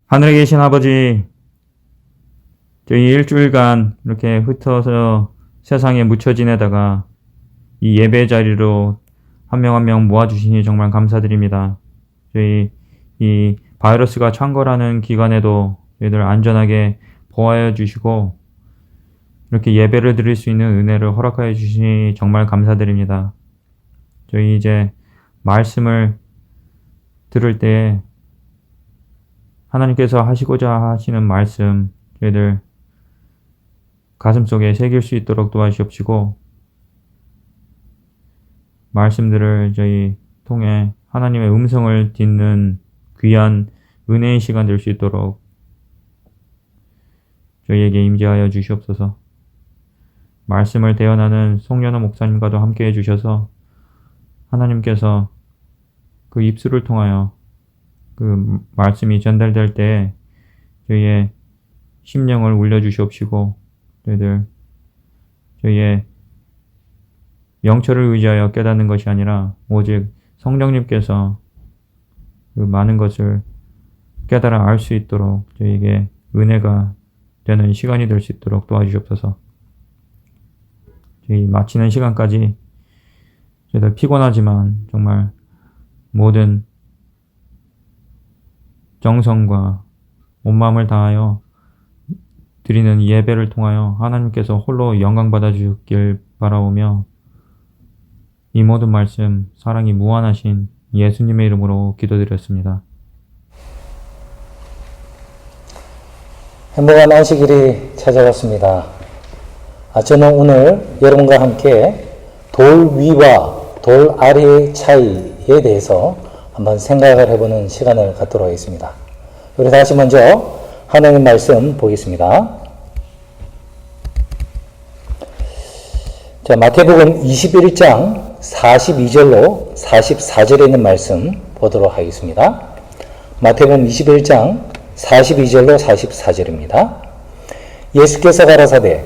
하늘에 계신 아버지, 저희 일주일간 이렇게 흩어서 세상에 묻혀 지내다가 이 예배 자리로 한 명 한 명 모아주시니 정말 감사드립니다. 저희 이 바이러스가 창궐하는 기간에도 저희들 안전하게 보호하여 주시고 이렇게 예배를 드릴 수 있는 은혜를 허락하여 주시니 정말 감사드립니다. 저희 이제 말씀을 들을 때 하나님께서 하시고자 하시는 말씀 저희들 가슴속에 새길 수 있도록 도와주시옵시고 말씀들을 저희 통해 하나님의 음성을 듣는 귀한 은혜의 시간 될 수 있도록 저희에게 임재하여 주시옵소서. 말씀을 대언하는 송연호 목사님과도 함께 해주셔서 하나님께서 그 입술을 통하여 그 말씀이 전달될 때 저희의 심령을 울려주시옵시고 저희의 명철을 의지하여 깨닫는 것이 아니라 오직 성령님께서 그 많은 것을 깨달아 알 수 있도록 저희에게 은혜가 되는 시간이 될 수 있도록 도와주시옵소서. 저희 마치는 시간까지 저희들 피곤하지만 정말 모든 정성과 온 마음을 다하여 드리는 예배를 통하여 하나님께서 홀로 영광 받아 주길 바라오며 이 모든 말씀 사랑이 무한하신 예수님의 이름으로 기도드렸습니다. 행복한 안식일이 찾아왔습니다. 저는 오늘 여러분과 함께 돌 위와 돌 아래의 차이에 대해서 한번 생각을 해보는 시간을 갖도록 하겠습니다. 우리 다시 먼저 하나님 말씀 보겠습니다. 자, 마태복음 21장 42절로 44절에 있는 말씀 보도록 하겠습니다. 마태복음 21장 42절로 44절입니다. 예수께서 가라사대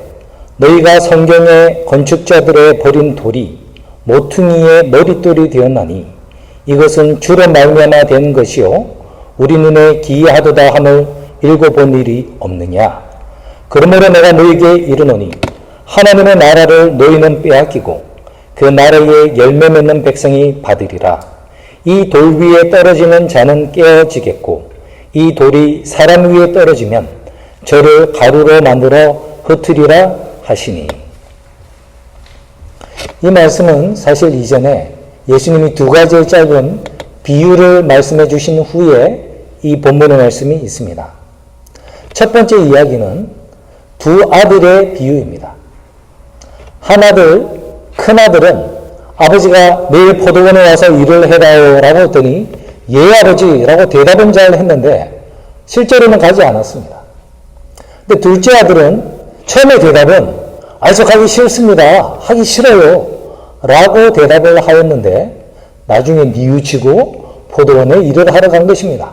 너희가 성경의 건축자들의 버린 돌이 모퉁이의 머릿돌이 되었나니 이것은 주로 말미암아 된 것이요 우리 눈에 기이하도다 함을 읽어본 일이 없느냐. 그러므로 내가 너희에게 이르노니 하나님의 나라를 너희는 빼앗기고 그 나라에 열매 맺는 백성이 받으리라. 이 돌 위에 떨어지는 자는 깨어지겠고 이 돌이 사람 위에 떨어지면 저를 가루로 만들어 흩으리라 하시니. 이 말씀은 사실 이전에 예수님이 두 가지의 짧은 비유를 말씀해 주신 후에 이 본문의 말씀이 있습니다. 첫 번째 이야기는 두 아들의 비유입니다. 하나들, 큰아들은 아버지가 내일 포도원에 와서 일을 해다오 라고 했더니 예 아버지라고 대답은 잘 했는데 실제로는 가지 않았습니다. 근데 둘째 아들은 처음에 대답은 저 가기 싫습니다. 하기 싫어요 라고 대답을 하였는데 나중에 뉘우치고 포도원에 일을 하러 간 것입니다.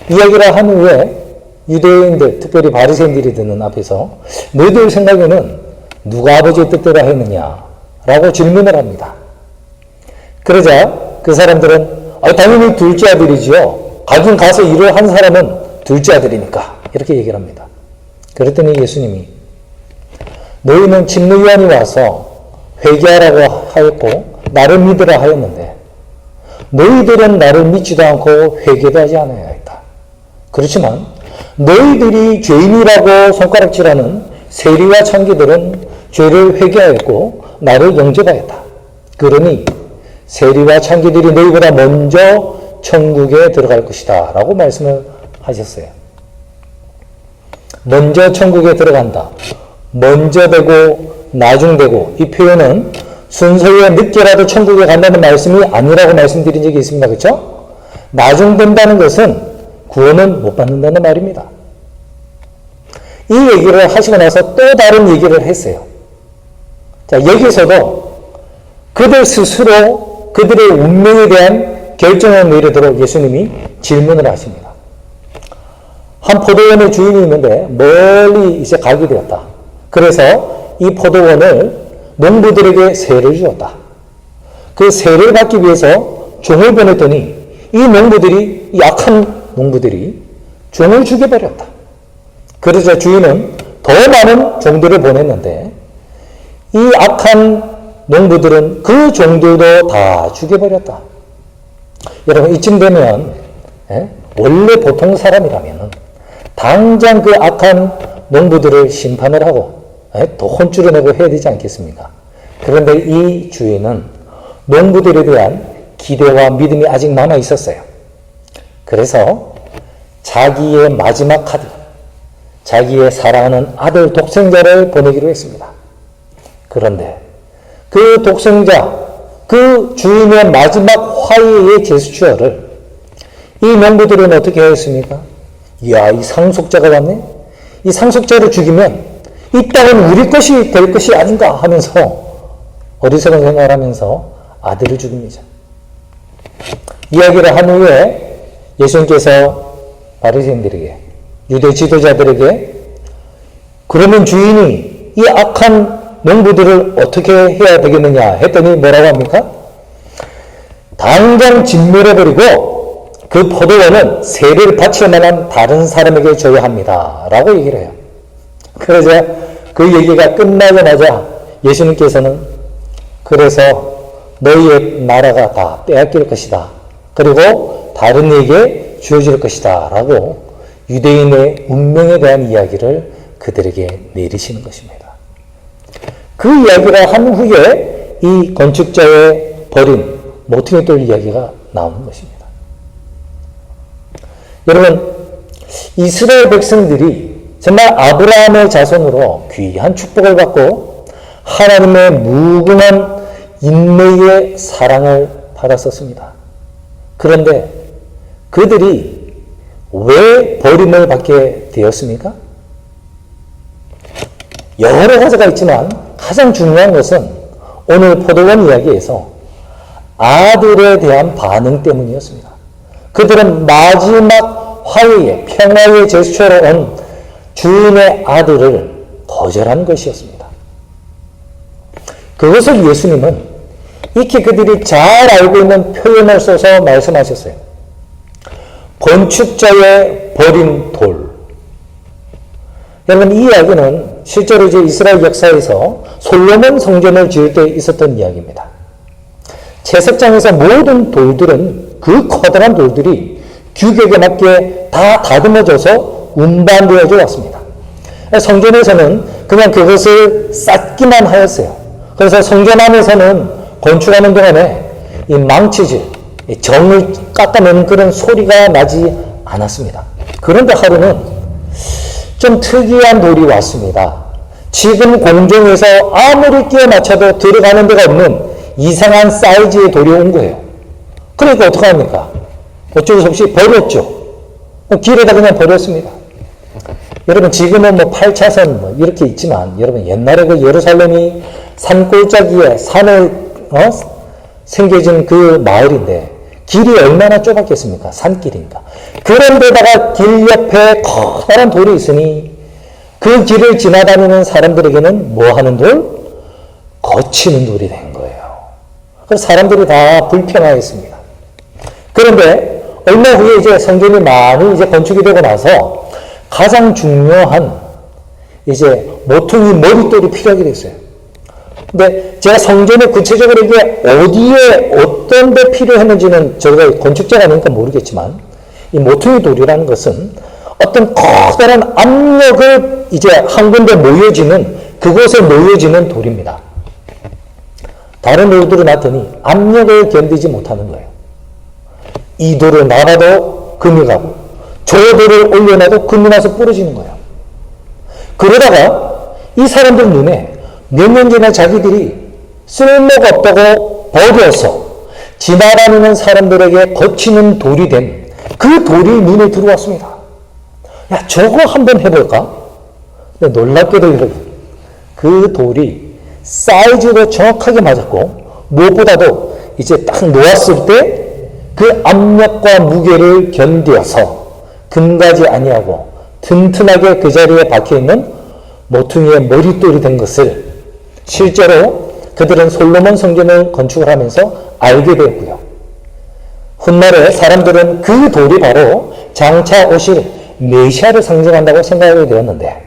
이야기를 한 후에 유대인들, 특별히 바리새인들이 듣는 앞에서 너희들 생각에는 누가 아버지의 뜻대로 했느냐 라고 질문을 합니다. 그러자 그 사람들은 당연히 둘째 아들이지요. 가긴 가서 일을 한 사람은 둘째 아들이니까 이렇게 얘기를 합니다. 그랬더니 예수님이 너희는 집무위원이 와서 회개하라고 하였고 나를 믿으라 하였는데 너희들은 나를 믿지도 않고 회개도 하지 않아야 했다. 그렇지만 너희들이 죄인이라고 손가락질하는 세리와 창기들은 죄를 회개하였고 나를 영접하였다. 그러니 세리와 창기들이 너희보다 먼저 천국에 들어갈 것이다 라고 말씀을 하셨어요. 먼저 천국에 들어간다. 먼저 되고 나중 되고 이 표현은 순서에 늦게라도 천국에 간다는 말씀이 아니라고 말씀드린 적이 있습니다. 그렇죠? 나중 된다는 것은 구원은 못 받는다는 말입니다. 이 얘기를 하시고 나서 또 다른 얘기를 했어요. 자, 여기서도 그들 스스로 그들의 운명에 대한 결정을 내리도록 예수님이 질문을 하십니다. 한 포도원의 주인이 있는데 멀리 이제 가게 되었다. 그래서 이 포도원을 농부들에게 세를 주었다. 그 세를 받기 위해서 종을 보냈더니 이 농부들이, 약한 농부들이 종을 죽여버렸다. 그러자 주인은 더 많은 종들을 보냈는데 이 악한 농부들은 그 종들도 다 죽여버렸다. 여러분 이쯤 되면 원래 보통 사람이라면 당장 그 악한 농부들을 심판을 하고 또 혼쭐을 내고 해야 되지 않겠습니까? 그런데 이 주인은 농부들에 대한 기대와 믿음이 아직 남아 있었어요. 그래서 자기의 마지막 카드, 자기의 사랑하는 아들 독생자를 보내기로 했습니다. 그런데 그 독생자, 그 주인의 마지막 화해의 제스처를 이 농부들은 어떻게 했습니까? 이야, 이 상속자가 왔네? 이 상속자를 죽이면 이 땅은 우리 것이 될 것이 아닌가 하면서 어리석은 생각을 하면서 아들을 죽입니다. 이야기를 한 후에 예수님께서 바리새인들에게, 유대 지도자들에게 그러면 주인이 이 악한 농부들을 어떻게 해야 되겠느냐 했더니 뭐라고 합니까? 당장 진멸해버리고 그 포도원은 세를 바칠 만한 다른 사람에게 줘야 합니다 라고 얘기를 해요. 그러자 그 얘기가 끝나자마자 예수님께서는 그래서 너희의 나라가 다 빼앗길 것이다. 그리고 다른 이에게 주어질 것이다 라고 유대인의 운명에 대한 이야기를 그들에게 내리시는 것입니다. 그 이야기를 한 후에 이 건축자의 버린 모퉁이 돌 이야기가 나오는 것입니다. 여러분, 이스라엘 백성들이 정말 아브라함의 자손으로 귀한 축복을 받고 하나님의 무궁한 인내의 사랑을 받았었습니다. 그런데 그들이 왜 버림을 받게 되었습니까? 여러 가지가 있지만 가장 중요한 것은 오늘 포도원 이야기에서 아들에 대한 반응 때문이었습니다. 그들은 마지막 화해의 평화의 제스처로 온 주인의 아들을 거절한 것이었습니다. 그것을 예수님은 익히 그들이 잘 알고 있는 표현을 써서 말씀하셨어요. 건축자의 버린 돌. 여러분, 이 이야기는 실제로 이제 이스라엘 역사에서 솔로몬 성전을 지을 때 있었던 이야기입니다. 채석장에서 모든 돌들은 그 커다란 돌들이 규격에 맞게 다 다듬어져서 운반되어져 왔습니다. 성전에서는 그냥 그것을 쌓기만 하였어요. 그래서 성전 안에서는 건축하는 동안에 이 망치질, 정을 깎아내는 그런 소리가 나지 않았습니다. 그런데 하루는 좀 특이한 돌이 왔습니다. 지금 공중에서 아무리 끼워 맞춰도 들어가는 데가 없는 이상한 사이즈의 돌이 온 거예요. 그러니까 어떡합니까? 어쩔 수 없이 버렸죠. 길에다 그냥 버렸습니다. 여러분, 지금은 8차선 이렇게 있지만, 여러분, 옛날에 그 예루살렘이 산골짜기에 산에 생겨진 그 마을인데, 길이 얼마나 좁았겠습니까? 산길이니까. 그런데다가 길 옆에 커다란 돌이 있으니, 그 길을 지나다니는 사람들에게는 뭐 하는 돌? 거치는 돌이 된 거예요. 그래서 사람들이 다 불평하였습니다. 그런데 얼마 후에 이제 성전이 많이 이제 건축이 되고 나서 가장 중요한 이제 모퉁이 머릿돌이 필요하게 됐어요. 근데 제가 성전에 구체적으로 이게 어디에 어떤 데 필요했는지는 저희가 건축자가 아니니까 모르겠지만, 이 모퉁이 돌이라는 것은 어떤 커다란 압력을 이제 한 군데 모여지는, 그곳에 모여지는 돌입니다. 다른 돌들을 놨더니 압력을 견디지 못하는 거예요. 이 돌을 놔봐도 금이 가고, 저 돌을 올려놔도 금이 나서 부러지는 거예요. 그러다가 이 사람들 눈에 몇 년 전에 자기들이 쓸모가 없다고 버려서 지나다니는 사람들에게 거치는 돌이 된 그 돌이 눈에 들어왔습니다. 야, 저거 한번 해볼까? 근데 놀랍게도 여러분, 그 돌이 사이즈도 정확하게 맞았고, 무엇보다도 이제 딱 놓았을 때 그 압력과 무게를 견디어서 금가지 아니하고 튼튼하게 그 자리에 박혀있는 모퉁이의 머릿돌이 된 것을 실제로 그들은 솔로몬 성전을 건축을 하면서 알게 되었고요. 훗날에 사람들은 그 돌이 바로 장차 오실 메시아를 상징한다고 생각하게 되었는데,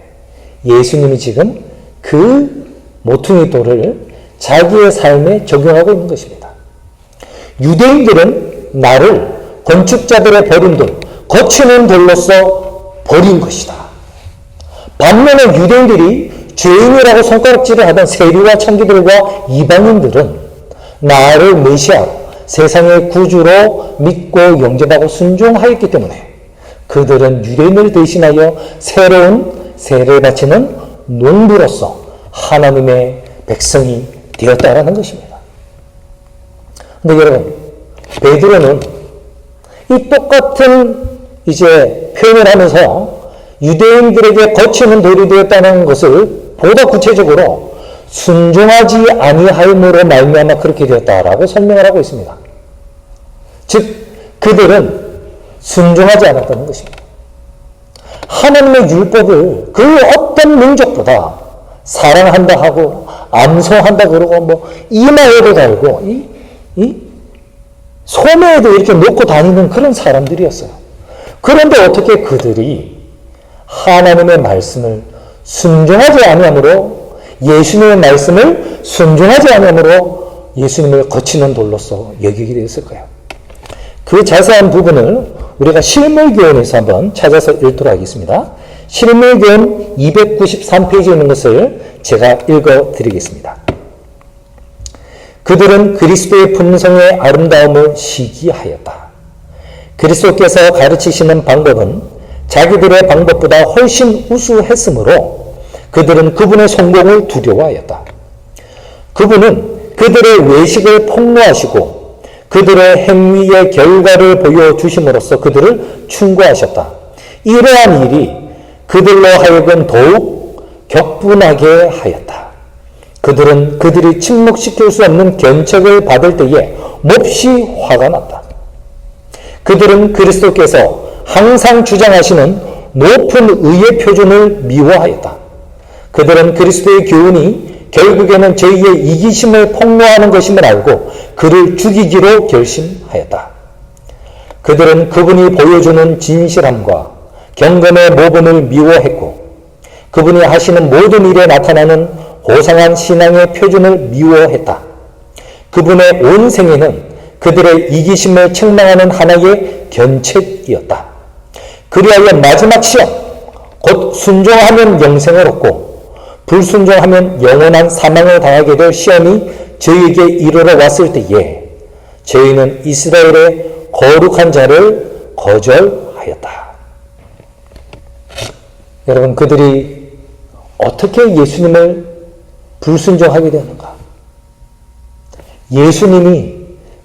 예수님이 지금 그 모퉁이 돌을 자기의 삶에 적용하고 있는 것입니다. 유대인들은 나를 건축자들의 버린 돌, 거치는 돌로서 버린 것이다. 반면에 유대인들이 죄인이라고 손가락질을 하던 세리와 창기들과 이방인들은 나를 메시아, 세상의 구주로 믿고 영접하고 순종하였기 때문에 그들은 유대인을 대신하여 새로운 세례를 바치는 농부로서 하나님의 백성이 되었다라는 것입니다. 근데 여러분, 베드로는 이 똑같은 이제 표현을 하면서 유대인들에게 거치는 돌이 되었다는 것을 보다 구체적으로 순종하지 아니하임으로 말미암아 그렇게 되었다라고 설명을 하고 있습니다. 즉, 그들은 순종하지 않았다는 것입니다. 하나님의 율법을 그 어떤 민족보다 사랑한다 하고 암송한다 그러고 이마에도 달고 소매에도 이렇게 놓고 다니는 그런 사람들이었어요. 그런데 어떻게 그들이 하나님의 말씀을 순종하지 아니함으로, 예수님의 말씀을 순종하지 아니함으로 예수님을 거치는 돌로서 여기게 되었을까요? 그 자세한 부분을 우리가 실물교훈에서 한번 찾아서 읽도록 하겠습니다. 실물교훈 293페이지에 있는 것을 제가 읽어드리겠습니다. 그들은 그리스도의 품성의 아름다움을 시기하였다. 그리스도께서 가르치시는 방법은 자기들의 방법보다 훨씬 우수했으므로 그들은 그분의 성공을 두려워하였다. 그분은 그들의 외식을 폭로하시고 그들의 행위의 결과를 보여주심으로써 그들을 충고하셨다. 이러한 일이 그들로 하여금 더욱 격분하게 하였다. 그들은 그들이 침묵시킬 수 없는 견책을 받을 때에 몹시 화가 났다. 그들은 그리스도께서 항상 주장하시는 높은 의의 표준을 미워하였다. 그들은 그리스도의 교훈이 결국에는 저희의 이기심을 폭로하는 것임을 알고 그를 죽이기로 결심하였다. 그들은 그분이 보여주는 진실함과 경건의 모범을 미워했고 그분이 하시는 모든 일에 나타나는 고상한 신앙의 표준을 미워했다. 그분의 온 생애는 그들의 이기심을 책망하는 하나의 견책이었다. 그리하여 마지막 시험, 곧 순종하면 영생을 얻고 불순종하면 영원한 사망을 당하게 될 시험이 저희에게 이르러 왔을 때에 저희는 이스라엘의 거룩한 자를 거절하였다. 여러분, 그들이 어떻게 예수님을 불순종하게 되는가? 예수님이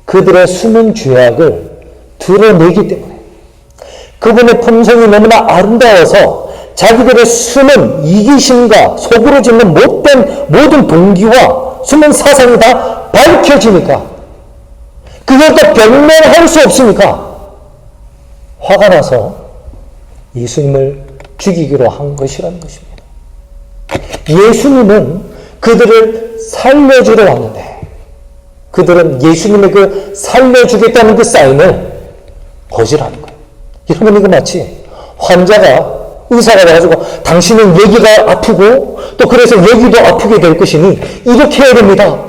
그들의 숨은 죄악을 드러내기 때문에, 그분의 품성이 너무나 아름다워서 자기들의 숨은 이기심과 속으로 짓는 못된 모든 동기와 숨은 사상이 다 밝혀지니까, 그걸 또 변명할 수 없으니까 화가 나서 예수님을 죽이기로 한 것이라는 것입니다. 예수님은 그들을 살려주러 왔는데, 그들은 예수님의 그 살려주겠다는 그 사인을 거절하는 거예요. 여러분, 이거 마치 환자가 의사가 와가지고 당신은 여기가 아프고 또 그래서 여기도 아프게 될 것이니 이렇게 해야 됩니다.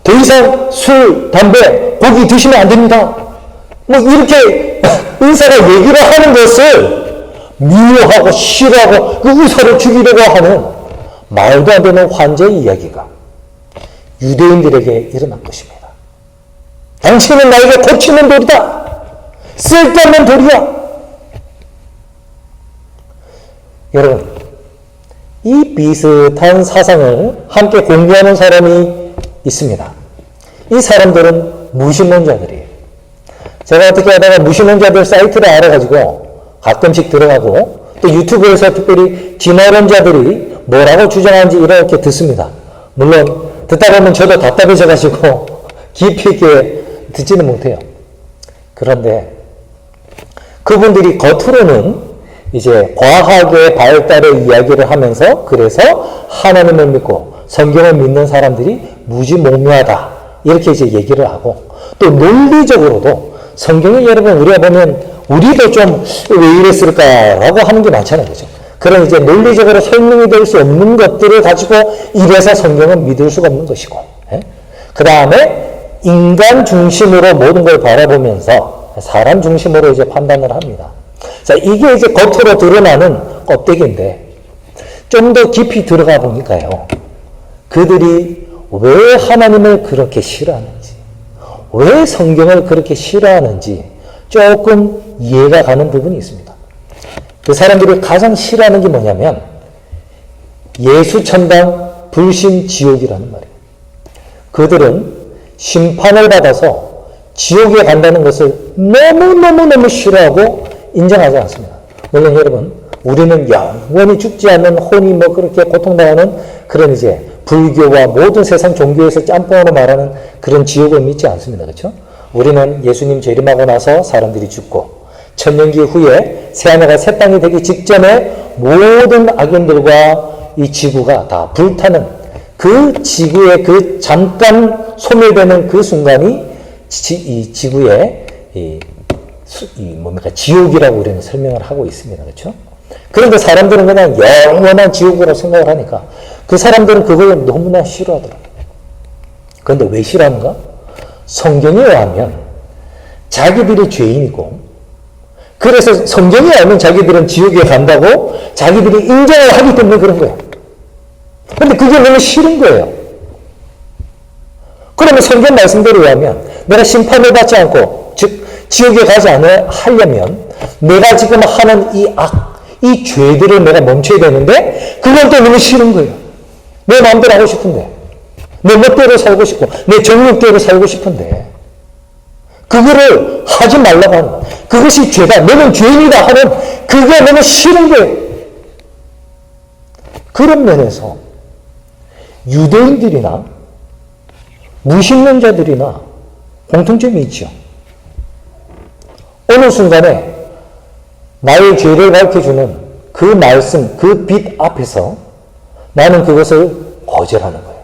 더 이상 술, 담배, 고기 드시면 안 됩니다. 뭐 이렇게 의사가 얘기를 하는 것을 미워하고 싫어하고 그 의사를 죽이려고 하는 말도 안 되는 환자의 이야기가 유대인들에게 일어난 것입니다. 당신은 나에게 고치는 돌이다. 쓸데없는 돌이야. 여러분, 이 비슷한 사상을 함께 공유하는 사람이 있습니다. 이 사람들은 무신론자들이에요. 제가 어떻게 하다가 무신론자들 사이트를 알아가지고 가끔씩 들어가고 또 유튜브에서 특별히 진화론자들이 뭐라고 주장하는지 이렇게 듣습니다. 물론 듣다 보면 저도 답답해져가지고 깊이 있게 듣지는 못해요. 그런데 그분들이 겉으로는 이제 과학의 발달의 이야기를 하면서 그래서 하나님을 믿고 성경을 믿는 사람들이 무지몽매하다 이렇게 이제 얘기를 하고, 또 논리적으로도 성경에 여러분 우리가 보면 우리도 좀 왜 이랬을까라고 하는 게 많잖아요. 그죠? 그런 이제 논리적으로 설명이 될 수 없는 것들을 가지고 이래서 성경은 믿을 수가 없는 것이고, 그 다음에 인간 중심으로 모든 걸 바라보면서 사람 중심으로 이제 판단을 합니다. 자, 이게 이제 겉으로 드러나는 껍데기인데, 좀 더 깊이 들어가 보니까요, 그들이 왜 하나님을 그렇게 싫어하는지, 왜 성경을 그렇게 싫어하는지 조금 이해가 가는 부분이 있습니다. 그 사람들이 가장 싫어하는 게 뭐냐면 예수천당 불신 지옥이라는 말이에요. 그들은 심판을 받아서 지옥에 간다는 것을 너무너무 싫어하고 인정하지 않습니다. 물론 여러분, 우리는 영원히 죽지 않는 혼이 뭐 그렇게 고통당하는 그런 이제 불교와 모든 세상 종교에서 짬뽕으로 말하는 그런 지옥을 믿지 않습니다. 그렇죠? 우리는 예수님 재림하고 나서 사람들이 죽고 천년기 후에 새하늘과 새 땅이 되기 직전에 모든 악인들과 이 지구가 다 불타는 그 지구의 그 잠깐 소멸되는 그 순간이 이 지구의 뭡니까 지옥이라고 우리는 설명을 하고 있습니다. 그렇죠? 그런데 사람들은 그냥 영원한 지옥으로 생각을 하니까 그 사람들은 그걸 너무나 싫어하더라고요. 그런데 왜 싫어하는가? 성경에 의하면 자기들이 죄인이고, 그래서 성경에 의하면 자기들은 지옥에 간다고 자기들이 인정을 하기 때문에 그런 거예요. 그런데 그게 너무 싫은 거예요. 그러면 성경 말씀대로 의하면 내가 심판을 받지 않고, 즉 지옥에 가지 하려면 내가 지금 하는 이 악, 이 죄들을 내가 멈춰야 되는데 그건 또 너무 싫은 거예요. 내 마음대로 하고 싶은데, 내 멋대로 살고 싶고, 내 정욕대로 살고 싶은데 그거를 하지 말라고 하는, 그것이 죄다, 너는 죄인이다 하는 그게 너무 싫은 거예요. 그런 면에서 유대인들이나 무신론자들이나 공통점이 있죠. 어느 순간에 나의 죄를 밝혀주는 그 말씀, 그 빛 앞에서 나는 그것을 거절하는 거예요.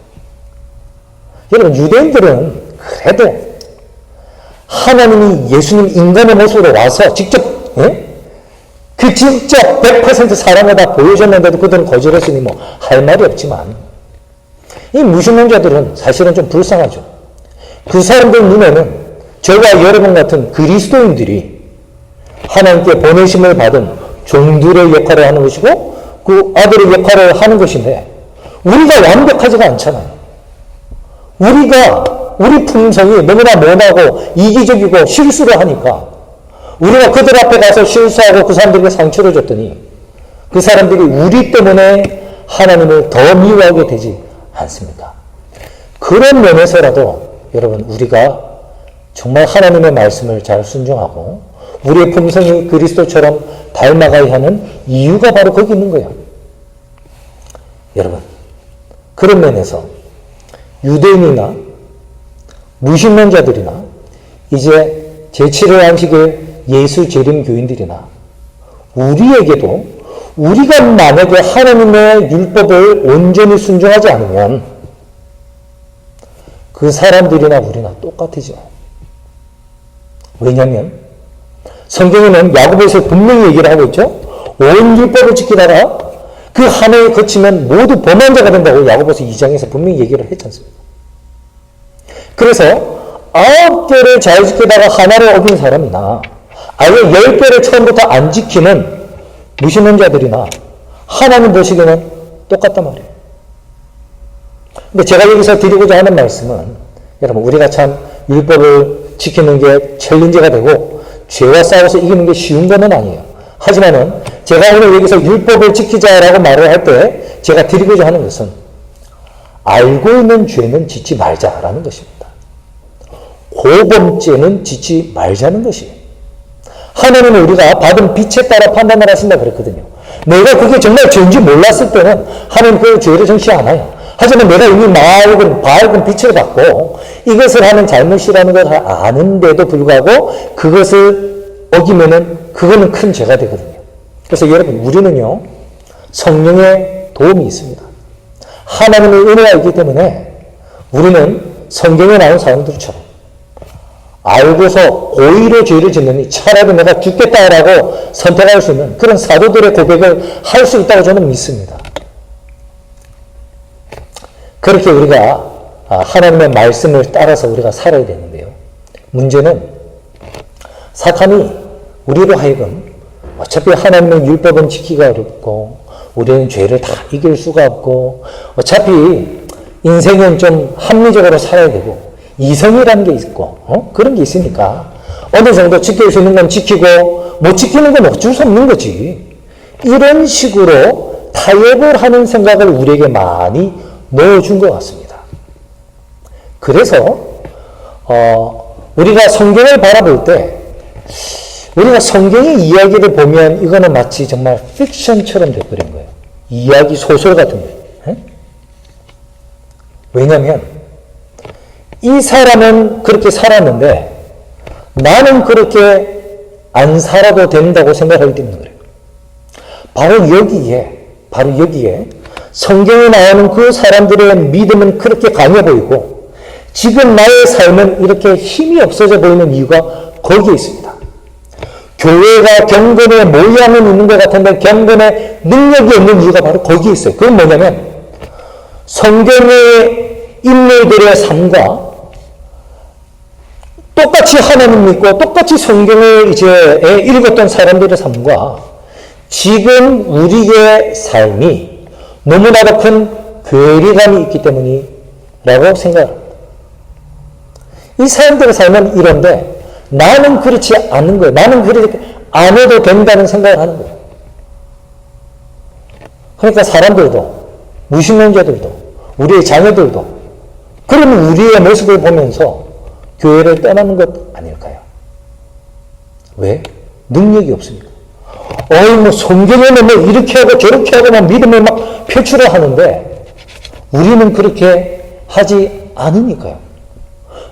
여러분, 유대인들은 그래도 하나님이 예수님 인간의 모습으로 와서 직접, 그 진짜 100% 사랑을 다 보여줬는데도 그들은 거절했으니 뭐 할 말이 없지만, 이 무신론자들은 사실은 좀 불쌍하죠. 그 사람들 눈에는 저와 여러분 같은 그리스도인들이 하나님께 보내심을 받은 종들의 역할을 하는 것이고 그 아들의 역할을 하는 것인데, 우리가 완벽하지가 않잖아요. 우리 품성이 너무나 모나고 이기적이고 실수를 하니까 우리가 그들 앞에 가서 실수하고 그 사람들에게 상처를 줬더니 그 사람들이 우리 때문에 하나님을 더 미워하게 되지 않습니까? 그런 면에서라도 여러분 우리가 정말 하나님의 말씀을 잘 순종하고 우리의 품성이 그리스도처럼 닮아가야 하는 이유가 바로 거기 있는 거예요. 여러분 그런 면에서 유대인이나 무신론자들이나 이제 제7회 안식의 예수 재림 교인들이나 우리에게도 우리가 만약에 하나님의 율법을 온전히 순종하지 않으면 그 사람들이나 우리나 똑같으죠. 왜냐하면 성경에는 야고보에서 분명히 얘기를 하고 있죠. 온 율법을 지키다가 그 한 해에 거치면 모두 범한 자가 된다고 야고보서 2장에서 분명히 얘기를 했지 않습니까? 그래서 9개를 잘 지키다가 하나를 어긴 사람이나 아예 10개를 처음부터 안 지키는 무신론자들이나 하나님 보시기에는 똑같단 말이에요. 근데 제가 여기서 드리고자 하는 말씀은 여러분 우리가 참 율법을 지키는 게 챌린지가 되고 죄와 싸워서 이기는 게 쉬운 건 아니에요. 하지만은 제가 오늘 여기서 율법을 지키자라고 말을 할 때 제가 드리고자 하는 것은 알고 있는 죄는 짓지 말자라는 것입니다. 고범죄는 짓지 말자는 것이에요. 하나님은 우리가 받은 빛에 따라 판단을 하신다 그랬거든요. 내가 그게 정말 죄인지 몰랐을 때는 하나님 그 죄를 정시 않아요. 하지만 내가 이미 밝은 빛을 받고 이것을 하는 잘못이라는 걸 아는데도 불구하고 그것을 어기면은 그거는 큰 죄가 되거든요. 그래서 여러분 우리는요 성령의 도움이 있습니다. 하나님의 은혜가 있기 때문에 우리는 성경에 나온 사람들처럼 알고서 고의로 죄를 짓느니 차라리 내가 죽겠다라고 선택할 수 있는 그런 사도들의 고백을 할 수 있다고 저는 믿습니다. 그렇게 우리가 하나님의 말씀을 따라서 우리가 살아야 되는데요. 문제는 사탄이 우리로 하여금 어차피 하나님의 율법은 지키기가 어렵고 우리는 죄를 다 이길 수가 없고 어차피 인생은 좀 합리적으로 살아야 되고 이성이라는 게 있고 그런 게 있으니까 어느 정도 지킬 수 있는 건 지키고 못 지키는 건 어쩔 수 없는 거지. 이런 식으로 타협을 하는 생각을 우리에게 많이 넣어준 것 같습니다. 그래서 우리가 성경을 바라볼 때 우리가 성경의 이야기를 보면 이거는 마치 정말 픽션처럼 돼버린 거예요. 이야기 소설 같은 거예요. 왜냐하면 이 사람은 그렇게 살았는데 나는 그렇게 안 살아도 된다고 생각하기 때문에 그래요. 바로 여기에 성경에 나오는 그 사람들의 믿음은 그렇게 강해 보이고 지금 나의 삶은 이렇게 힘이 없어져 보이는 이유가 거기에 있습니다. 교회가 경건의 모양은 있는 것 같은데 경건의 능력이 없는 이유가 바로 거기에 있어요. 그건 뭐냐면 성경의 인물들의 삶과 똑같이 하나님 믿고 똑같이 성경을 이제 읽었던 사람들의 삶과 지금 우리의 삶이 너무나도 큰 괴리감이 있기 때문이라고 생각합니다. 이 사람들의 삶은 이런데 나는 그렇지 않은 거예요. 나는 그렇게 안 해도 된다는 생각을 하는 거예요. 그러니까 사람들도 무신론자들도 우리의 자녀들도 그러면 우리의 모습을 보면서 교회를 떠나는 것 아닐까요? 왜? 능력이 없습니까? 성경에는 뭐 이렇게 하고 저렇게 하고 막 믿음을 막 표출을 하는데 우리는 그렇게 하지 않으니까요.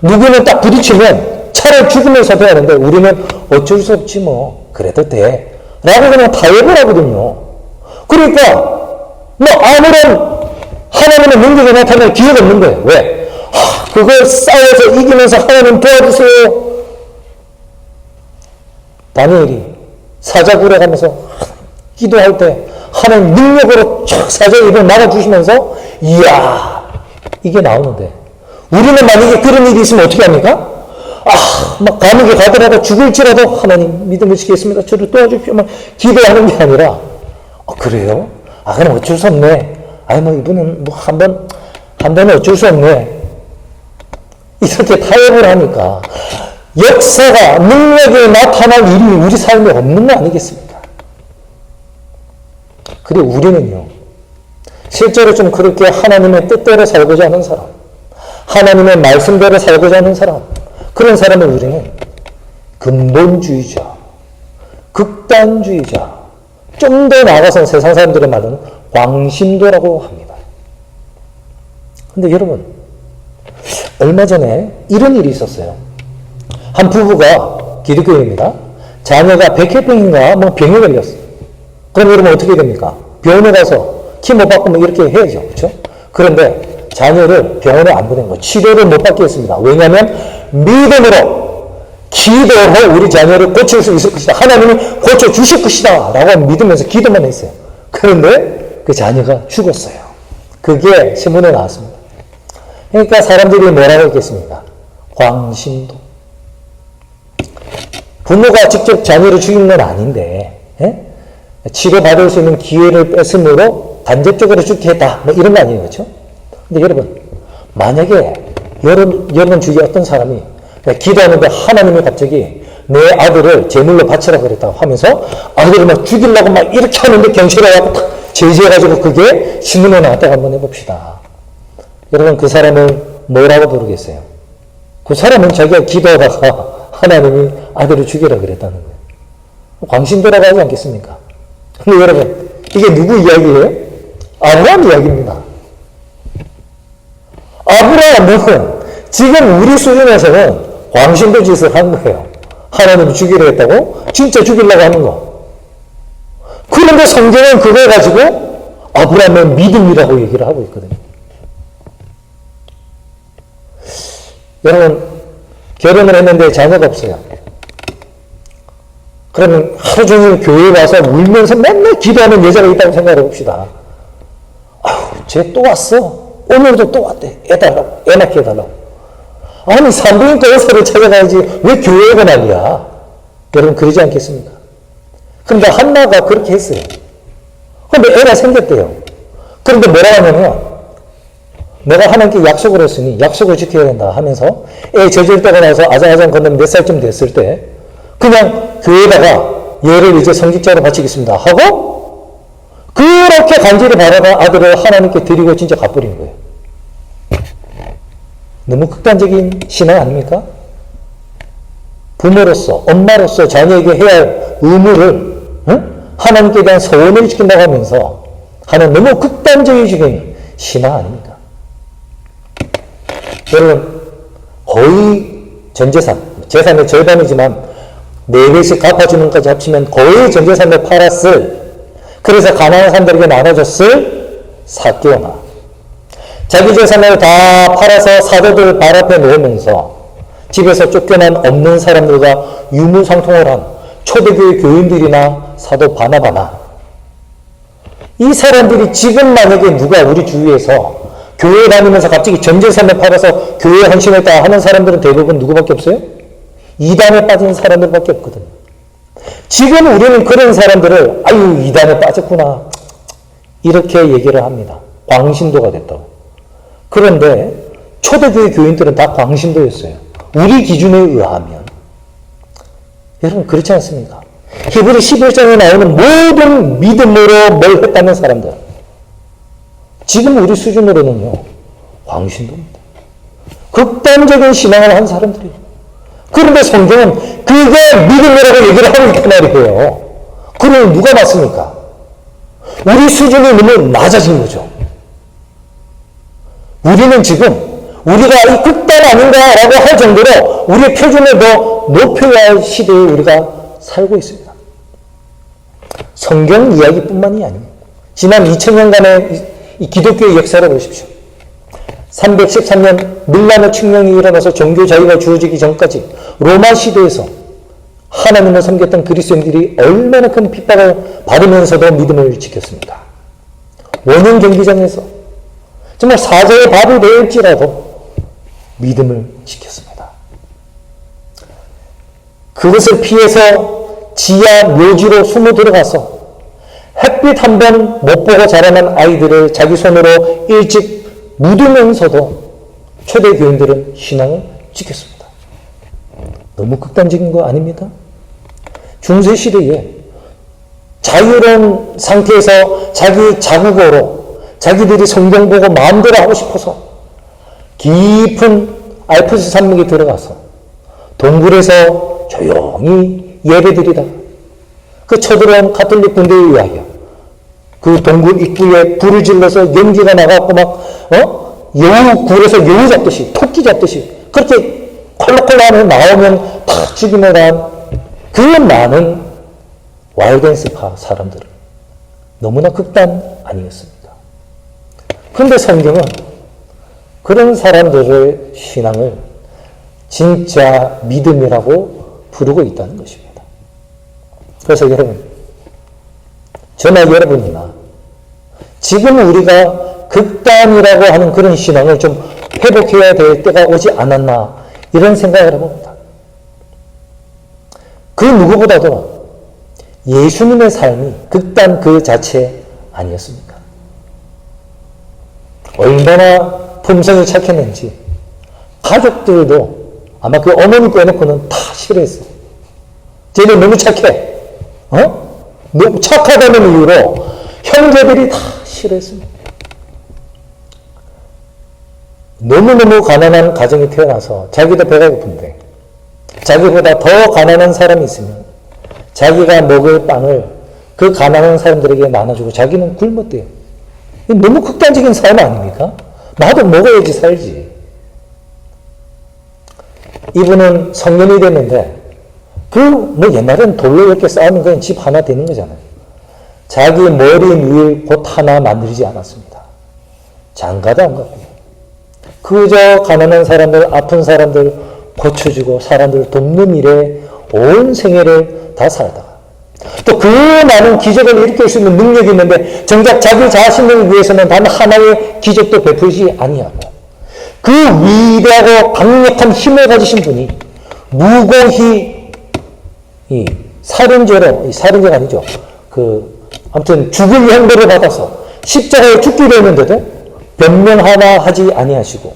누구는 딱 부딪히면 차라리 죽으면서 돼야 하는데 우리는 어쩔 수 없지 뭐 그래도 돼 라고 그냥 타협을 하거든요. 그러니까 아무런 하나님의 능력이 나타날 기회가 없는 거예요. 왜? 그걸 싸워서 이기면서 하나님 도와주세요. 다니엘이 사자 굴러가면서 기도할 때 하나님 능력으로 촥 사자 입을 막아주시면서 이야 이게 나오는데 우리는 만약에 그런 일이 있으면 어떻게 합니까? 막 감옥에 가더라도 죽을지라도 하나님 믿음을 지키겠습니다. 저를 도와주십시오. 막 기도하는 게 아니라 그래요? 그럼 어쩔 수 없네. 이분은 한 번은 어쩔 수 없네. 이렇게 타협을 하니까 역사가 능력이 나타날 일이 우리 삶에 없는 거 아니겠습니까? 그리고 우리는요, 실제로 좀 그렇게 하나님의 뜻대로 살고자 하는 사람, 하나님의 말씀대로 살고자 하는 사람, 그런 사람을 우리는 근본주의자, 극단주의자, 좀 더 나아가서 세상 사람들의 말로는 광신도라고 합니다. 근데 여러분, 얼마 전에 이런 일이 있었어요. 한 부부가 기독교인입니다. 자녀가 백혈병인가 뭐 병에 걸렸어요. 그럼 여러분 어떻게 됩니까? 병원에 가서 키 못 바꾸면 이렇게 해야죠. 그렇죠? 그런데 자녀를 병원에 안 보낸 거, 치료를 못 받게 했습니다. 왜냐하면 믿음으로 기도로 우리 자녀를 고칠 수 있을 것이다. 하나님이 고쳐주실 것이다. 라고 믿으면서 기도만 했어요. 그런데 그 자녀가 죽었어요. 그게 신문에 나왔습니다. 그러니까 사람들이 뭐라고 했겠습니까? 광신도. 부모가 직접 자녀를 죽인 건 아닌데, 치료받을 수 있는 기회를 뺏음으로 간접적으로 죽게 했다. 뭐 이런 거 아니에요. 그렇죠? 근데 여러분, 만약에 여러분 주위에 어떤 사람이 기도하는데 하나님이 갑자기 내 아들을 제물로 바치라 그랬다고 하면서 아들을 막 죽이려고 막 이렇게 하는데 경찰에 와서 탁 제지해가지고 그게 신문에 나왔다고 한번 해봅시다. 여러분, 그 사람을 뭐라고 부르겠어요? 그 사람은 자기가 기도하다가 하나님이 아들을 죽이라 그랬다는 거예요. 광신도라고 하지 않겠습니까? 근데 여러분, 이게 누구 이야기예요? 아브라함 이야기입니다. 아브라함은 지금 우리 수준에서는 광신도 짓을 한 거예요. 하나님이 죽이려 했다고? 진짜 죽이려고 하는 거. 그런데 성경은 그걸 가지고 아브라함의 믿음이라고 얘기를 하고 있거든요. 여러분, 결혼을 했는데 자녀가 없어요. 그러면 하루 종일 교회에 와서 울면서 맨날 기도하는 여자가 있다고 생각해 봅시다. 아휴, 쟤 또 왔어. 오늘도 또 왔대. 애 달라고. 애 낳게 해달라고. 아니, 산부인과 의사를 찾아가야지 왜 교회가 난리야? 여러분, 그러지 않겠습니까? 근데 한나가 그렇게 했어요. 근데 애가 생겼대요. 그런데 뭐라고 하냐면, 내가 하나님께 약속을 했으니 약속을 지켜야 된다 하면서 애 제줄 때가 나서 아장아장 건너면 몇 살쯤 됐을 때 그냥 교회에다가 얘를 이제 성직자로 바치겠습니다 하고 그렇게 간절히 바라던 아들을 하나님께 드리고 진짜 갚버린 거예요. 너무 극단적인 신앙 아닙니까? 부모로서, 엄마로서 자녀에게 해야 할 의무를 하나님께 대한 소원을 지킨다고 하면서 하는 너무 극단적인 신앙 아닙니까? 여러분, 거의 전 재산, 재산의 절반이지만 4배씩 갚아주는 것까지 합치면 거의 전 재산을 팔았을, 그래서 가난한 사람들에게 나눠줬을 사개오나, 자기 재산을 다 팔아서 사도들 발 앞에 놓으면서 집에서 쫓겨난 없는 사람들과 유무상통을 한 초대교회 교인들이나 사도 바나바나, 이 사람들이 지금 만약에 누가 우리 주위에서 교회 다니면서 갑자기 전 재산을 팔아서 교회에 헌신했다 하는 사람들은 대부분 누구밖에 없어요? 이단에 빠진 사람들밖에 없거든요. 지금 우리는 그런 사람들을 아유, 이단에 빠졌구나 이렇게 얘기를 합니다. 광신도가 됐다고. 그런데 초대교회 교인들은 다 광신도였어요. 우리 기준에 의하면. 여러분, 그렇지 않습니까? 히브리 11장에 나오는 모든 믿음으로 뭘 했다는 사람들, 지금 우리 수준으로는요, 광신도입니다. 극단적인 신앙을 한 사람들이에요. 그런데 성경은 그게 믿음이라고 얘기를 하고 있단 말이에요. 그러면 누가 맞습니까? 우리 수준이 너무 낮아진 거죠. 우리는 지금 우리가 이 극단 아닌가라고 할 정도로 우리의 표준을 더 높여야 할 시대에 우리가 살고 있습니다. 성경 이야기뿐만이 아닙니다. 지난 2000년간의 이 기독교의 역사를 보십시오. 313년 밀라노 칙령이 일어나서 종교 자유가 주어지기 전까지 로마 시대에서 하나님을 섬겼던 그리스도인들이 얼마나 큰 핍박을 받으면서도 믿음을 지켰습니까? 원형 경기장에서 정말 사자의 밥이 될지라도 믿음을 지켰습니다. 그것을 피해서 지하 묘지로 숨어 들어가서 햇빛 한 번 못 보고 자라난 아이들을 자기 손으로 일찍 묻으면서도 초대 교인들은 신앙을 지켰습니다. 너무 극단적인 거 아닙니까? 중세시대에 자유로운 상태에서 자기 자국어로 자기들이 성경 보고 마음대로 하고 싶어서 깊은 알프스 산맥에 들어가서 동굴에서 조용히 예배드리다 그 쳐들어온 가톨릭 군대에 의하여 그 동굴 입구에 불을 질러서 연기가 나갖고 여우 굴에서 여우 잡듯이 토끼 잡듯이 그렇게 콜록콜록하면 나오면 다 죽임을 당한 그 많은 와일드앤스파 사람들은 너무나 극단 아니었습니까? 그런데 성경은 그런 사람들의 신앙을 진짜 믿음이라고 부르고 있다는 것입니다. 그래서 여러분, 저나 여러분이나 지금 우리가 극단이라고 하는 그런 신앙을 좀 회복해야 될 때가 오지 않았나 이런 생각을 해봅니다. 그 누구보다도 예수님의 삶이 극단 그 자체 아니었습니까? 얼마나 품성이 착했는지 가족들도 아마 그 어머니 빼놓고는 다 싫어했어요. 쟤는 너무 착해. 너무 착하다는 이유로 형제들이 다 싫어했습니다. 너무너무 가난한 가정에 태어나서 자기도 배가 고픈데 자기보다 더 가난한 사람이 있으면 자기가 먹을 빵을 그 가난한 사람들에게 나눠주고 자기는 굶었대요. 너무 극단적인 삶 아닙니까? 나도 먹어야지 살지. 이분은 성년이 됐는데 옛날엔 돌로 이렇게 쌓으면 그냥 집 하나 되는 거잖아요. 자기 머리 위에 봇 하나 만들지 않았습니다. 장가도 안 갔고 그저 가난한 사람들, 아픈 사람들 고쳐주고 사람들 돕는 일에 온 생애를 다 살다가 또 그 많은 기적을 일으킬 수 있는 능력이 있는데 정작 자기 자신을 위해서는 단 하나의 기적도 베풀지 아니하고 그 위대하고 강력한 힘을 가지신 분이 무고히 이 살인죄가 아니죠. 아무튼 죽을 형벌을 받아서 십자가에 죽기로 했는데도 변명 하나 하지 아니하시고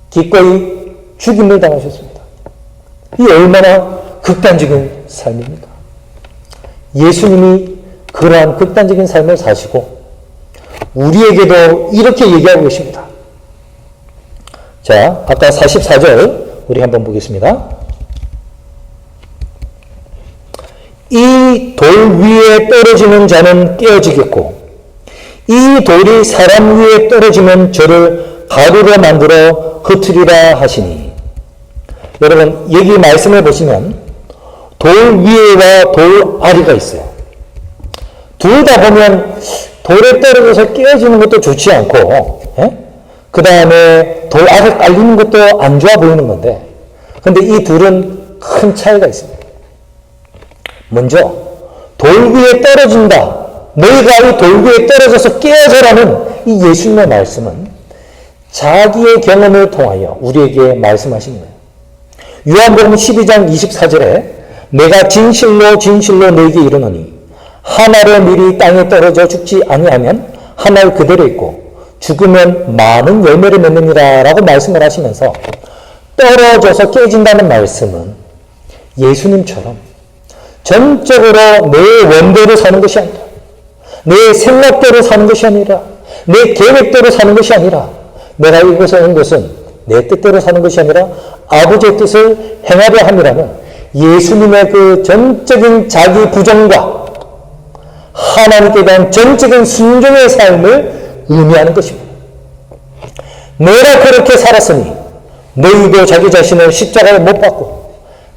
기꺼이 죽임을 당하셨습니다. 이 얼마나 극단적인 삶입니까? 예수님이 그러한 극단적인 삶을 사시고 우리에게도 이렇게 얘기하고 계십니다. 자, 아까 44절 우리 한번 보겠습니다. 이 돌 위에 떨어지는 자는 깨어지겠고 이 돌이 사람 위에 떨어지면 저를 가루로 만들어 흩으리라 하시니. 여러분 여기 말씀을 보시면 돌 위에와 돌 아래가 있어요. 둘 다 보면 돌에 떨어져서 깨어지는 것도 좋지 않고 그 다음에 돌 아래 깔리는 것도 안 좋아 보이는 건데 근데 이 둘은 큰 차이가 있습니다. 먼저 돌 위에 떨어진다. 너희가 이 돌 위에 떨어져서 깨어져라는 이 예수님의 말씀은 자기의 경험을 통하여 우리에게 말씀하신 거예요. 요한복음 12장 24절에 내가 진실로 진실로 너희에게 이르노니 한 알의 밀이 땅에 떨어져 죽지 아니하면 한 알 그대로 있고 죽으면 많은 열매를 맺느니라 라고 말씀을 하시면서 떨어져서 깨진다는 말씀은 예수님처럼 전적으로 내 원대로 사는 것이 아니라 내 생각대로 사는 것이 아니라 내 계획대로 사는 것이 아니라 내가 이곳에 온 것은 내 뜻대로 사는 것이 아니라 아버지의 뜻을 행하려 함이라는 예수님의 그 전적인 자기 부정과 하나님께 대한 전적인 순종의 삶을 의미하는 것입니다. 내가 그렇게 살았으니 너희도 자기 자신을 십자가에 못 박고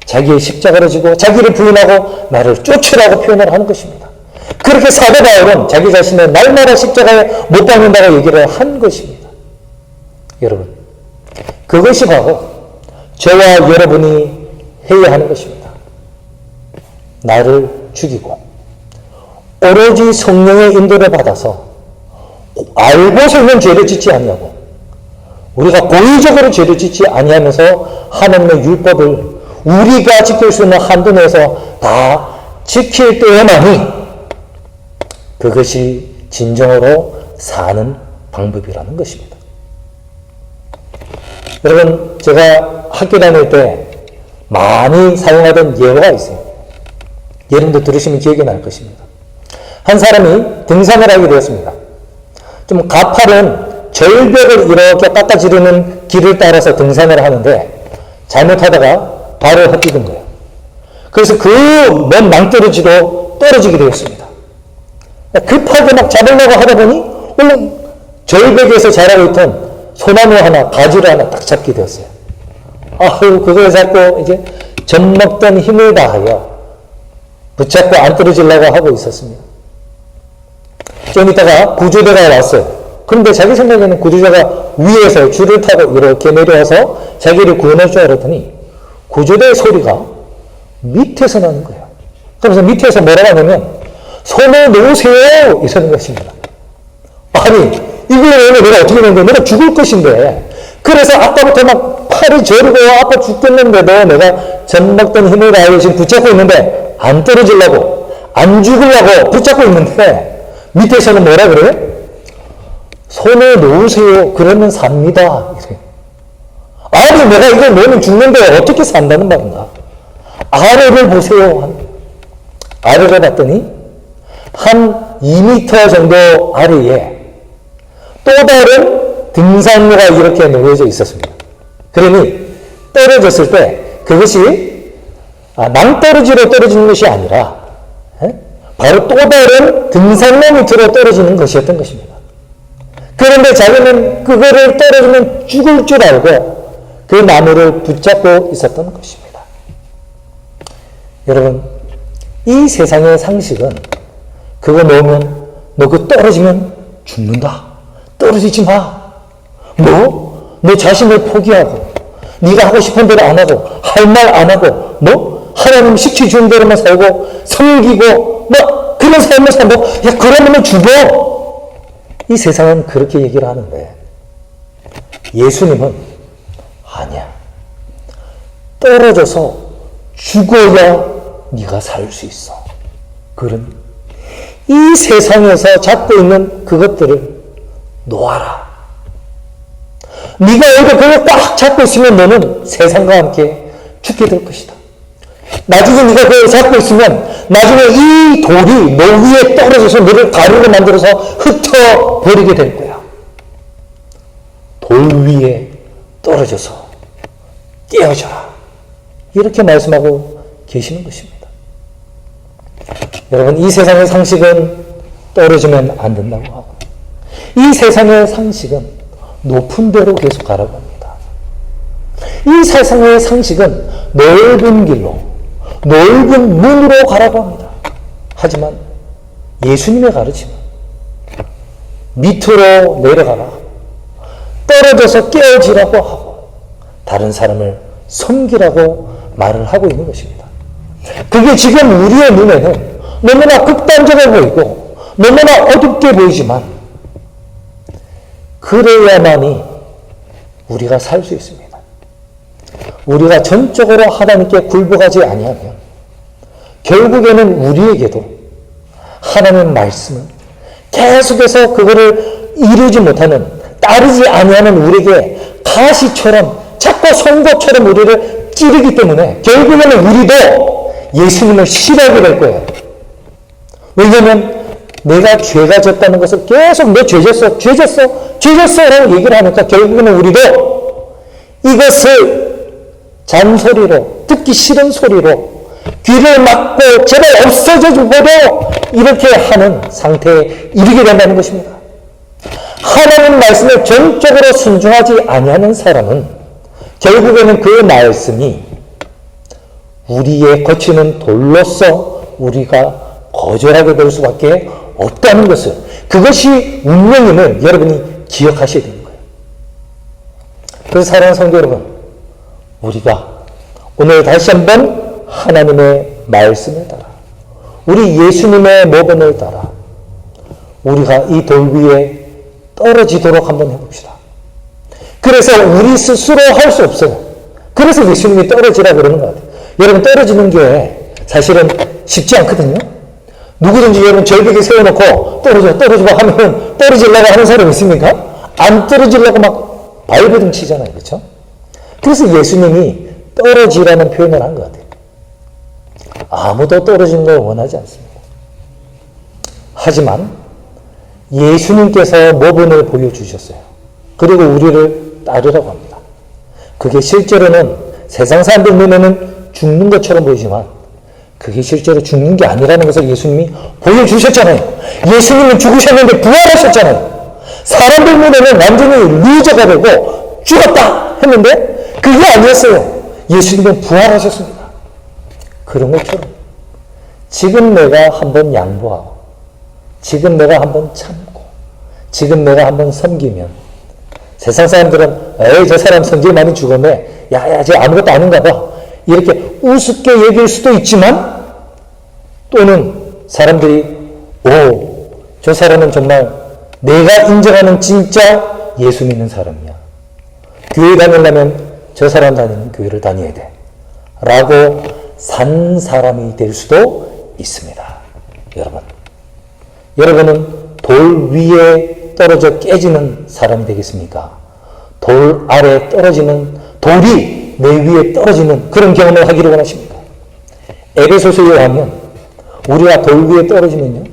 자기의 십자가를 지고 자기를 부인하고 나를 쫓으라고 표현을 하는 것입니다. 그렇게 사도 바울은 자기 자신을 날마다 십자가에 못 박는다고 얘기를 한 것입니다. 여러분 그것이 바로 저와 여러분이 해야 하는 것입니다. 나를 죽이고 오로지 성령의 인도를 받아서 알고서는 죄를 짓지 아니하고 우리가 고의적으로 죄를 짓지 아니하면서 하나님의 율법을 우리가 지킬 수 있는 한도 내에서 다 지킬 때에만이 그것이 진정으로 사는 방법이라는 것입니다. 여러분 제가 학교 다닐 때 많이 사용하던 예화가 있어요. 여러분도 들으시면 기억이 날 것입니다. 한 사람이 등산을 하게 되었습니다. 좀 가파른 절벽을 이렇게 깎아지르는 길을 따라서 등산을 하는데 잘못하다가 발을 헛디딘 거예요. 그래서 그 먼 낭떠러지로 떨어지게 되었습니다. 급하게 막 잡으려고 하다 보니 오늘 절벽에서 자라고 있던 소나무 하나, 가지를 하나 딱 잡게 되었어요. 아유, 그걸 잡고 이제 젖먹던 힘을 다하여 붙잡고 안 떨어지려고 하고 있었습니다. 좀 있다가 구조대가 왔어요. 그런데 자기 생각에는 구조대가 위에서 줄을 타고 이렇게 내려와서 자기를 구원할 줄 알았더니 구조대의 소리가 밑에서 나는 거예요. 그래서 밑에서 뭐라고 하냐면 손을 놓으세요! 이러는 것입니다. 아니, 이걸 내가 어떻게 된 거야? 내가 죽을 것인데. 그래서 아까부터 막 팔이 저리고 아파 죽겠는데도 내가 젖먹던 힘을 다하여 지금 붙잡고 있는데 안 떨어지려고, 안 죽으려고 붙잡고 있는데 밑에서는 뭐라 그래? 손을 놓으세요. 그러면 삽니다. 이래. 아니, 내가 이걸 놓으면 죽는데 어떻게 산다는 말인가? 아래를 보세요. 아래를 봤더니 한 2m 정도 아래에 또 다른 등산로가 이렇게 놓여져 있었습니다. 그러니 떨어졌을 때 그것이 낭떠러지로 떨어지는 것이 아니라 바로 또 다른 등산로 밑으로 떨어지는 것이었던 것입니다. 그런데 자기는 그거를 떨어지면 죽을 줄 알고 그 나무를 붙잡고 있었던 것입니다. 여러분, 이 세상의 상식은 그거 놓으면 너 그거 떨어지면 죽는다. 떨어지지 마. 너 자신을 포기하고 네가 하고 싶은 대로 안 하고 할 말 안 하고 하나님 시켜준 대로만 살고 섬기고 그런 삶을 산다고 야 그러면 죽어. 이 세상은 그렇게 얘기를 하는데 예수님은 아니야. 떨어져서 죽어야 네가 살 수 있어. 그런 이 세상에서 잡고 있는 그것들을 놓아라. 네가 여기서 그걸 꽉 잡고 있으면 너는 세상과 함께 죽게 될 것이다. 나중에 네가 그걸 잡고 있으면 나중에 이 돌이 너 위에 떨어져서 너를 가루로 만들어서 흩어버리게 될 거야. 돌 위에 떨어져서 깨어져라. 이렇게 말씀하고 계시는 것입니다. 여러분, 이 세상의 상식은 떨어지면 안 된다고 하고 이 세상의 상식은 높은 데로 계속 가라고 합니다. 이 세상의 상식은 넓은 길로, 넓은 문으로 가라고 합니다. 하지만 예수님의 가르침은 밑으로 내려가라, 떨어져서 깨어지라고 하고 다른 사람을 섬기라고 말을 하고 있는 것입니다. 그게 지금 우리의 눈에는 너무나 극단적으로 보이고 너무나 어둡게 보이지만 그래야만이 우리가 살 수 있습니다. 우리가 전적으로 하나님께 굴복하지 아니하면 결국에는 우리에게도 하나님의 말씀은 계속해서 그거를 이루지 못하는, 따르지 아니하는 우리에게 가시처럼 자꾸 송곳처럼 우리를 찌르기 때문에 결국에는 우리도 예수님을 싫어하게 될 거예요. 왜냐하면 내가 죄가 졌다는 것을 계속 너 죄졌어, 죄졌어, 죄졌어 라고 얘기를 하니까 결국에는 우리도 이것을 잔소리로, 듣기 싫은 소리로 귀를 막고 제발 없어져 버려 이렇게 하는 상태에 이르게 된다는 것입니다. 하나님 말씀에 전적으로 순종하지 아니하는 사람은 결국에는 그 말씀이 우리의 거치는 돌로서 우리가 거절하게 될 수밖에 없다는 것을, 그것이 운명임을 여러분이 기억하셔야 되는 거예요. 그래서 사랑하는 성도 여러분, 우리가 오늘 다시 한번 하나님의 말씀을 따라, 우리 예수님의 모범을 따라 우리가 이 돌 위에 떨어지도록 한번 해봅시다. 그래서 우리 스스로 할 수 없어요. 그래서 예수님이 떨어지라고 그러는 것 같아요. 여러분, 떨어지는 게 사실은 쉽지 않거든요. 누구든지 여러분 절벽에 세워놓고 떨어지고 하면 떨어지려고 하는 사람 있습니까? 안 떨어지려고 막 발버둥 치잖아요. 그렇죠? 그래서 예수님이 떨어지라는 표현을 한 것 같아요. 아무도 떨어지는 걸 원하지 않습니다. 하지만 예수님께서 모범을 보여주셨어요. 그리고 우리를 따르라고 합니다. 그게 실제로는 세상 사람들 눈에는 죽는 것처럼 보이지만 그게 실제로 죽는 게 아니라는 것을 예수님이 보여주셨잖아요. 예수님은 죽으셨는데 부활하셨잖아요. 사람들 눈에는 완전히 루저가 되고 죽었다 했는데 그게 아니었어요. 예수님은 부활하셨습니다. 그런 것처럼 지금 내가 한번 양보하고 지금 내가 한번 참고 지금 내가 한번 섬기면 세상 사람들은 에이 저 사람 성질 많이 죽었네 야야 쟤 아무것도 아닌가 봐 이렇게 우습게 얘기할 수도 있지만 또는 사람들이 오 저 사람은 정말 내가 인정하는 진짜 예수 믿는 사람이야. 교회 다니려면 저 사람 다니는 교회를 다녀야 돼 라고 산 사람이 될 수도 있습니다. 여러분은 돌 위에 떨어져 깨지는 사람이 되겠습니까? 돌 아래 떨어지는 돌이 내 위에 떨어지는 그런 경험을 하기를 원하십니까? 에베소서에 의하면 우리가 돌 위에 떨어지면요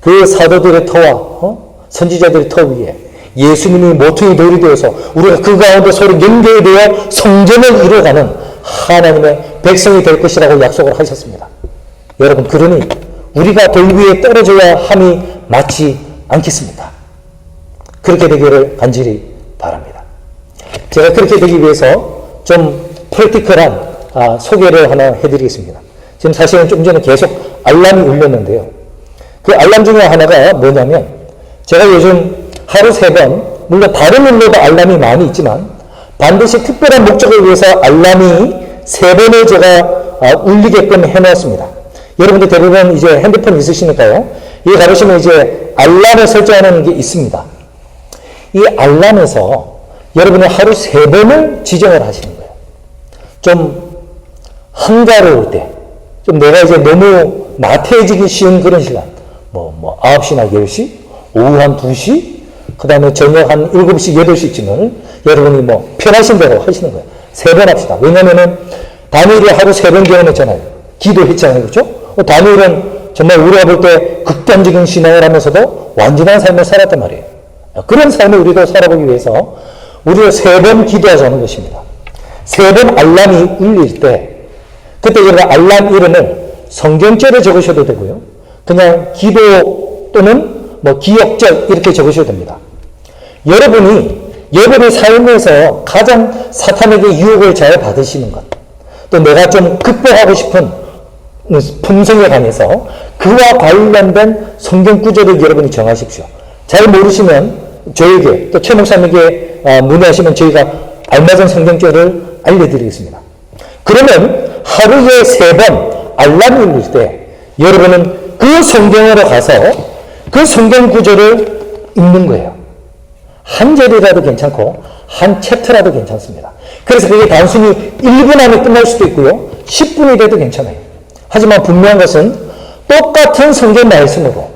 그 사도들의 터와 선지자들의 터 위에 예수님이 모퉁이 돌이 되어서 우리가 그 가운데 서로 연결되어 성전을 이루어가는 하나님의 백성이 될 것이라고 약속을 하셨습니다. 여러분 그러니 우리가 돌 위에 떨어져야 함이 맞지 않겠습니까? 그렇게 되기를 간절히 바랍니다. 제가 그렇게 되기 위해서 좀 프랙티컬한 소개를 하나 해드리겠습니다. 지금 사실은 좀 전에 계속 알람이 울렸는데요. 그 알람 중에 하나가 뭐냐면 제가 요즘 하루 3번 물론 다른 일로도 알람이 많이 있지만 반드시 특별한 목적을 위해서 알람이 3번을 제가 울리게끔 해놓았습니다. 여러분들 대부분 이제 핸드폰 있으시니까요. 여기 가보시면 이제 알람을 설정하는 게 있습니다. 이 알람에서 여러분이 하루 3번을 지정을 하시는 거예요. 좀 한가로울 때, 좀 내가 이제 너무 나태해지기 쉬운 그런 시간, 9시나 10시, 오후 한 2시, 그 다음에 저녁 한 7시, 8시쯤을 여러분이 편하신 대로 하시는 거예요. 3번 합시다. 왜냐면은 다니엘이 하루 3번 경험했잖아요. 기도했잖아요. 그렇죠? 다니엘은 정말 우리가 볼 때 극단적인 신앙을 하면서도 완전한 삶을 살았단 말이에요. 그런 삶을 우리도 살아보기 위해서 우리가 3번 기도하자는 것입니다. 3번 알람이 울릴 때 그때 여러분 알람 이름을 성경절에 적으셔도 되고요. 그냥 기도 또는 기억절 이렇게 적으셔도 됩니다. 여러분의 삶에서 가장 사탄에게 유혹을 잘 받으시는 것, 또 내가 좀 극복하고 싶은 품성에 관해서 그와 관련된 성경 구절을 여러분이 정하십시오. 잘 모르시면 저에게 또 최 목사님에게 문의하시면 저희가 알맞은 성경절을 알려드리겠습니다. 그러면 하루에 3번 알람이 울릴 때 여러분은 그 성경으로 가서 그 성경 구절을 읽는 거예요. 한 절이라도 괜찮고 한 챕터라도 괜찮습니다. 그래서 그게 단순히 1분 안에 끝날 수도 있고요. 10분이 돼도 괜찮아요. 하지만 분명한 것은 똑같은 성경 말씀으로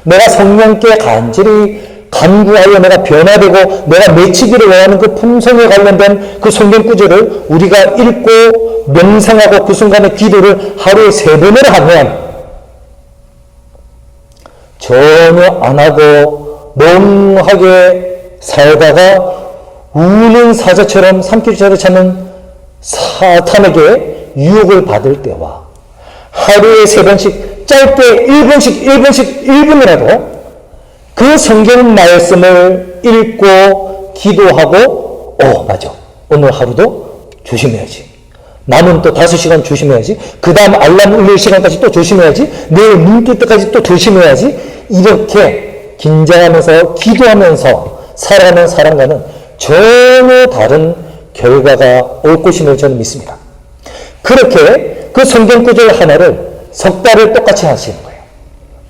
내가 성령께 간절히 간구하여 내가 변화되고 내가 맺히기를 원하는 그 품성에 관련된 그 성경 구절을 우리가 읽고 명상하고 그 순간에 기도를 하루에 3번을 하면 전혀 안 하고 멍하게 살다가 우는 사자처럼 삼킬자를 찾는 사탄에게 유혹을 받을 때와 하루에 3번씩 짧게 1분이라도 그 성경 말씀을 읽고 기도하고 맞아. 오늘 하루도 조심해야지. 남은 또 5시간 조심해야지. 그 다음 알람 울릴 시간까지 또 조심해야지. 내일 눈 뜰 때까지 또 조심해야지. 이렇게 긴장하면서 기도하면서 살아가는 사람과는 전혀 다른 결과가 올 것임을 저는 믿습니다. 그렇게 그 성경 구절 하나를 석 달을 똑같이 하시는 거예요.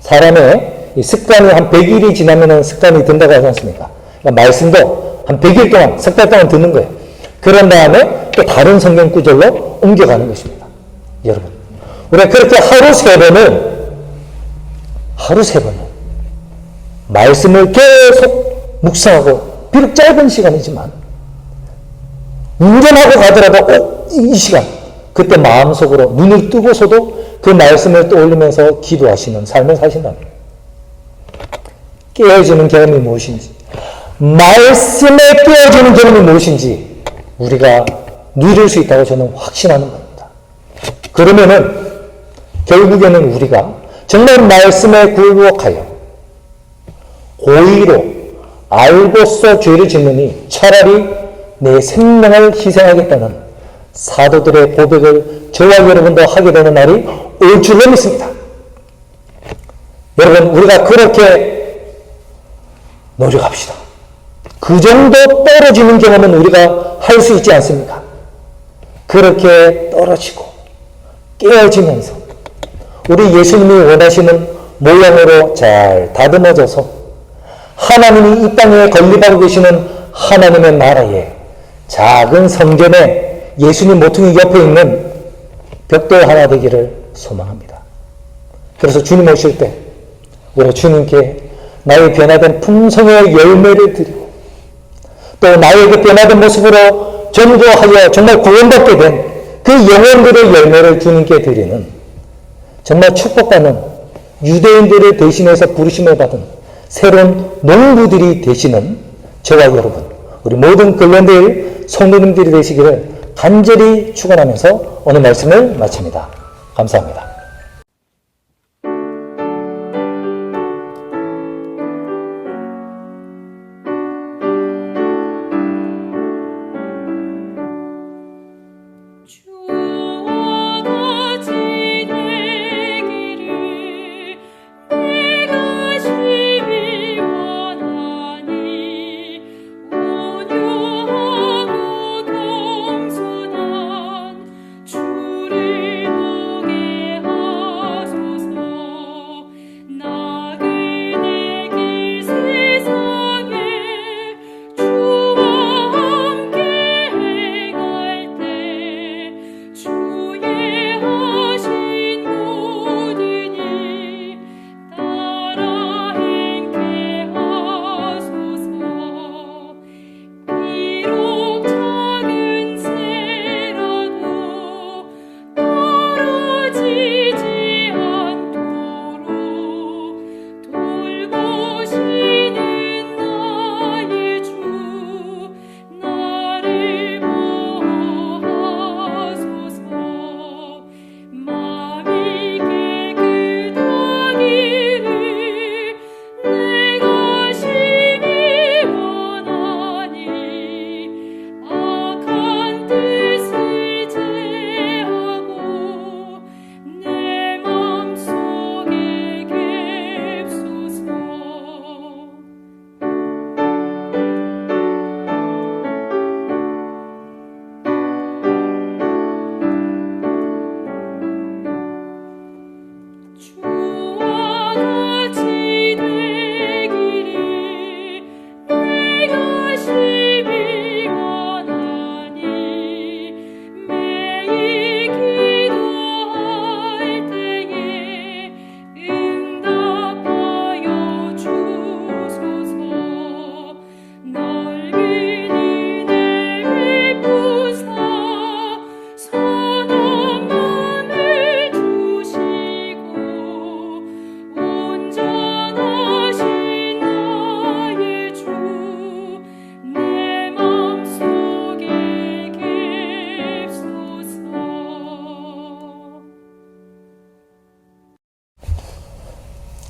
사람의 이 습관이 한 100일이 지나면 습관이 든다고 하지 않습니까? 그러니까 말씀도 한 100일 동안, 석 달 동안 듣는 거예요. 그런 다음에 또 다른 성경 구절로 옮겨가는 것입니다. 여러분, 우리가 그렇게 하루 3번을 말씀을 계속 묵상하고 비록 짧은 시간이지만 운전하고 가더라도 이 시간 그때 마음속으로 눈을 뜨고서도 그 말씀을 떠올리면서 기도하시는 삶을 사신다는 거예요. 깨어지는 경험이 무엇인지, 말씀에 깨어지는 경험이 무엇인지 우리가 누릴 수 있다고 저는 확신하는 겁니다. 그러면은 결국에는 우리가 정말 말씀에 굴복하여 고의로 알고서 죄를 짓느니 차라리 내 생명을 희생하겠다는 사도들의 고백을 저와 여러분도 하게 되는 날이 올 줄로 믿습니다. 여러분, 우리가 그렇게 노력합시다. 그 정도 떨어지는 경험은 우리가 할 수 있지 않습니까? 그렇게 떨어지고 깨어지면서 우리 예수님이 원하시는 모양으로 잘 다듬어져서 하나님이 이 땅에 건립하고 계시는 하나님의 나라에 작은 성전에 예수님 모퉁이 옆에 있는 벽돌 하나 되기를 소망합니다. 그래서 주님 오실 때 우리 주님께 나의 변화된 품성의 열매를 드리고 또 나의 그 변화된 모습으로 전도하여 정말 구원받게 된 그 영혼들의 열매를 주님께 드리는 정말 축복받는 유대인들을 대신해서 부르심을 받은 새로운 농부들이 되시는 저와 여러분, 우리 모든 근련될 성도님들이 되시기를 간절히 축원하면서 오늘 말씀을 마칩니다. 감사합니다.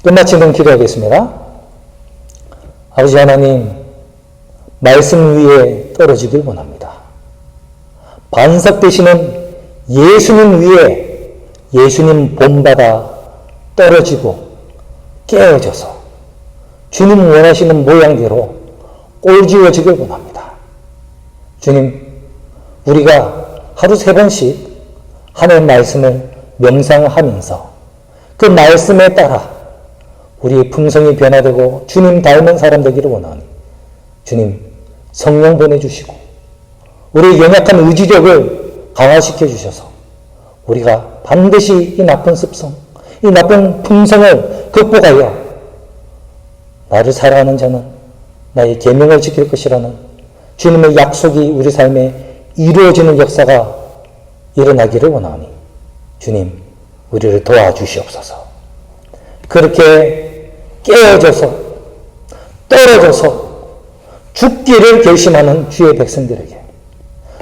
끝마치는 기도하겠습니다. 아버지 하나님, 말씀 위에 떨어지길 원합니다. 반석되시는 예수님 위에 예수님 본받아 떨어지고 깨어져서 주님 원하시는 모양대로 꼴지워지길 원합니다. 주님, 우리가 하루 3번씩 하나님의 말씀을 명상하면서 그 말씀에 따라 우리의 품성이 변화되고 주님 닮은 사람 되기를 원하니 주님 성령 보내주시고 우리의 연약한 의지력을 강화시켜 주셔서 우리가 반드시 이 나쁜 습성, 이 나쁜 품성을 극복하여 나를 사랑하는 자는 나의 계명을 지킬 것이라는 주님의 약속이 우리 삶에 이루어지는 역사가 일어나기를 원하니 주님 우리를 도와주시옵소서. 그렇게 깨어져서 떨어져서 죽기를 결심하는 주의 백성들에게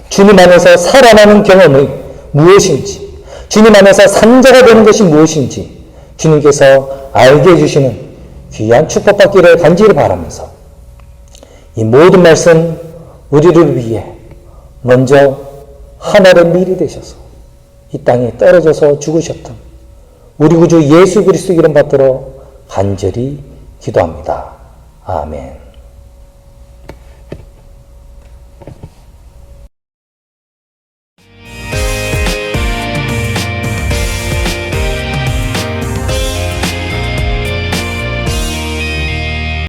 주님 안에서 살아나는 경험이 무엇인지, 주님 안에서 산자가 되는 것이 무엇인지 주님께서 알게 해주시는 귀한 축복받기를 간절히 바라면서 이 모든 말씀 우리를 위해 먼저 하늘의 밀이 되셔서 이 땅에 떨어져서 죽으셨던 우리 구주 예수 그리스도 이름 받들어 간절히 기도합니다. 아멘.